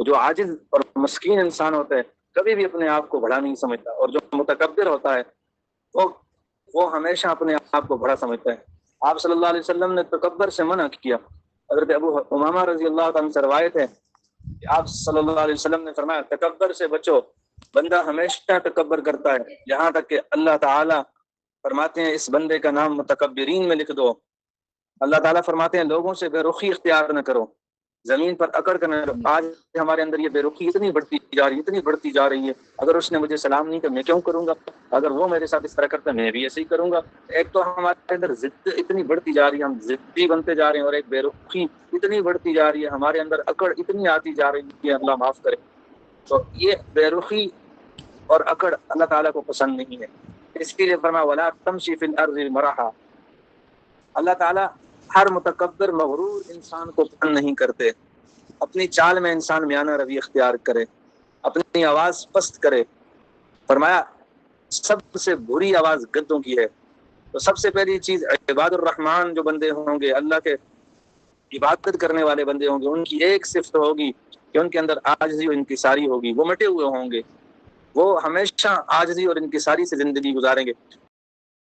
تو جو عاجز اور مسکین انسان ہوتا ہے کبھی بھی اپنے آپ کو بڑا نہیں سمجھتا، اور جو متکبر ہوتا ہے وہ وہ ہمیشہ اپنے آپ کو بڑا سمجھتا ہے۔ آپ صلی اللہ علیہ وسلم نے تکبر سے منع کیا۔ حضرت ابو امامہ رضی اللہ عنہ سے روایت ہے کہ آپ صلی اللہ علیہ وسلم نے فرمایا تکبر سے بچو، بندہ ہمیشہ تکبر کرتا ہے، یہاں تک کہ اللہ تعالیٰ فرماتے ہیں اس بندے کا نام متکبرین میں لکھ دو۔ اللہ تعالیٰ فرماتے ہیں لوگوں سے بے رخی اختیار نہ کرو، زمین پر اکڑ کر نہ کرو۔ آج ہمارے اندر یہ بے رخی اتنی بڑھتی جا رہی ہے، اگر اس نے مجھے سلام نہیں کیا میں کیوں کروں گا، اگر وہ میرے ساتھ اس طرح کرتا ہے میں بھی ایسے ہی کروں گا۔ ایک تو ہمارے اندر ضد اتنی بڑھتی جا رہی ہے، ہم ضدی بنتے جا رہے ہیں، اور ایک بے رخی اتنی بڑھتی جا رہی ہے، ہمارے اندر اکڑ اتنی آتی جا رہی ہے، اللہ معاف کرے۔ تو یہ بے رخی اور اکڑ اللہ تعالیٰ کو پسند نہیں ہے، اس کے لیے فرمایا وَلَا تَمْشِ فِي الْأَرْضِ مَرَحًا۔ اللہ تعالیٰ ہر متکبر مغرور انسان کو پسند نہیں کرتے۔ اپنی چال میں انسان میانہ روی اختیار کرے، اپنی آواز پست کرے۔ فرمایا سب سے بری آواز گدوں کی ہے۔ تو سب سے پہلی چیز عباد الرحمن جو بندے ہوں گے، اللہ کے عبادت کرنے والے بندے ہوں گے، ان کی ایک صفت ہوگی کہ ان کے اندر عاجزی و انکساری ہوگی، وہ مٹے ہوئے ہوں گے، وہ ہمیشہ عاجزی اور انکساری سے زندگی گزاریں گے۔